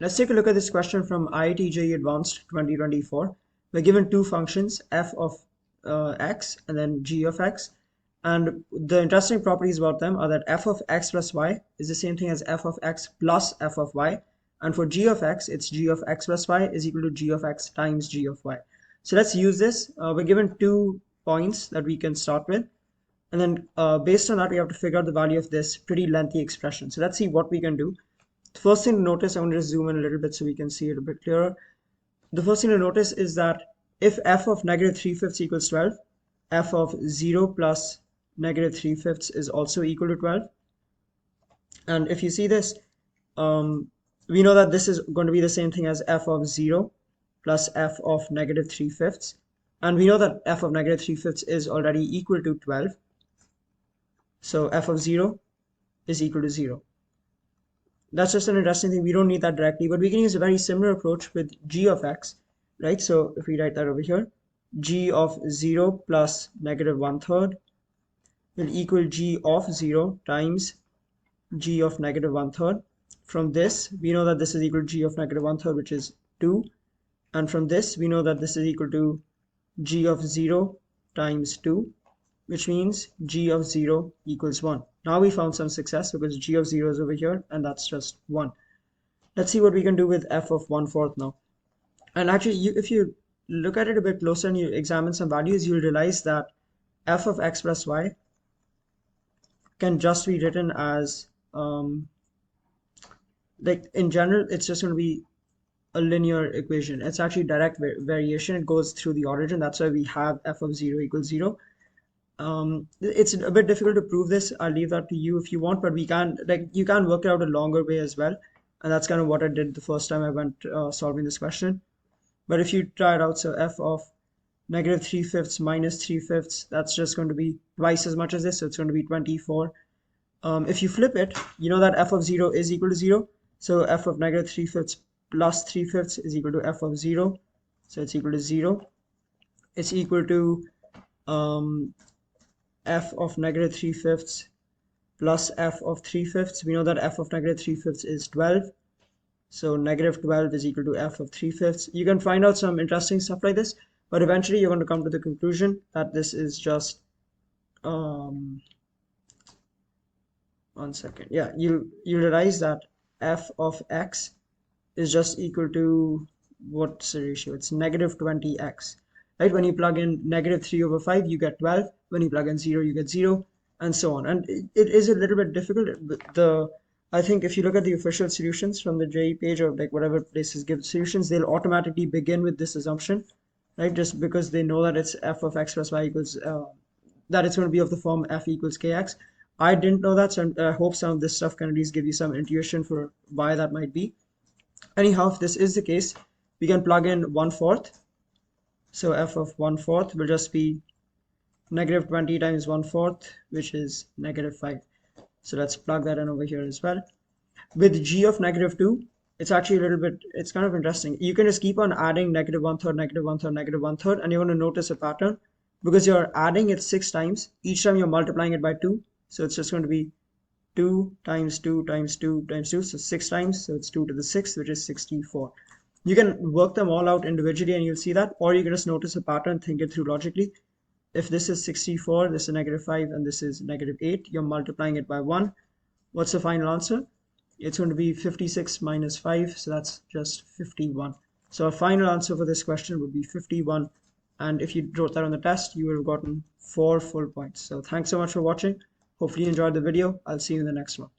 Let's take a look at this question from IIT JEE Advanced 2024. We're given two functions, f of x and then g of x. And the interesting properties about them are that f of x plus y is the same thing as f of x plus f of y. And for g of x, it's g of x plus y is equal to g of x times g of y. So let's use this. We're given 2 points that we can start with. And then based on that, we have to figure out the value of this pretty lengthy expression. So let's see what we can do. The first thing to notice, I'm going to zoom in a little bit so we can see it a bit clearer. The first thing to notice is that if f of negative 3/5 equals 12, f of 0 plus negative 3/5 is also equal to 12. And if you see this, we know that this is going to be the same thing as f of 0 plus f of negative 3/5. And we know that f of negative 3/5 is already equal to 12. So f of 0 is equal to 0. That's just an interesting thing. We don't need that directly, but we can use a very similar approach with g of x, right? So if we write that over here, g of 0 plus negative 1/3 will equal g of 0 times g of negative 1/3. From this, we know that this is equal to g of negative 1/3, which is 2. And from this, we know that this is equal to g of 0 times 2, which means g of 0 equals 1. Now we found some success because g of 0 is over here and that's just 1. Let's see what we can do with f of 1/4 now. And actually, if you look at it a bit closer and you examine some values, you'll realize that f of x plus y can just be written as, like in general, it's just going to be a linear equation. It's actually direct variation. It goes through the origin. That's why we have f of 0 equals 0. It's a bit difficult to prove this. I'll leave that to you if you want, but we can, like, you can work it out a longer way as well. And that's kind of what I did the first time I went solving this question. But if you try it out, so f of negative 3/5 minus 3/5, that's just going to be twice as much as this. So it's going to be 24. If you flip it, you know that f of 0 is equal to 0. So f of negative 3/5 plus 3/5 is equal to f of 0. So it's equal to 0. It's equal to f of negative 3/5 plus f of 3/5. We know that f of negative 3/5 is 12. So negative 12 is equal to f of 3/5. You can find out some interesting stuff like this, but eventually you're going to come to the conclusion that this is just, one second. Yeah, you realize that f of x is just equal to, what's the ratio? It's negative 20x. Right? When you plug in negative 3/5, you get 12. When you plug in 0, you get 0, and so on. And it is a little bit difficult. I think if you look at the official solutions from the JEE page or like whatever places give solutions, they'll automatically begin with this assumption, right? Just because they know that it's f of x plus y equals, that it's going to be of the form f equals kx. I didn't know that, so I hope some of this stuff can at least give you some intuition for why that might be. Anyhow, if this is the case, we can plug in 1/4. So f of 1/4 will just be negative 20 times 1/4, which is negative 5. So let's plug that in over here as well. With g of negative 2, it's actually a little bit, it's kind of interesting. You can just keep on adding negative 1/3, negative 1/3, negative 1/3, and you're going to notice a pattern because you're adding it 6 times. Each time you're multiplying it by 2. So it's just going to be 2 times 2 times 2 times 2. So 6 times. So it's 2 to the 6th, which is 64. You can work them all out individually and you'll see that, or you can just notice a pattern, think it through logically. If this is 64, this is negative 5, and this is negative 8, you're multiplying it by 1. What's the final answer? It's going to be 56 minus 5, so that's just 51. So our final answer for this question would be 51. And if you wrote that on the test, you would have gotten 4 full points. So thanks so much for watching. Hopefully you enjoyed the video. I'll see you in the next one.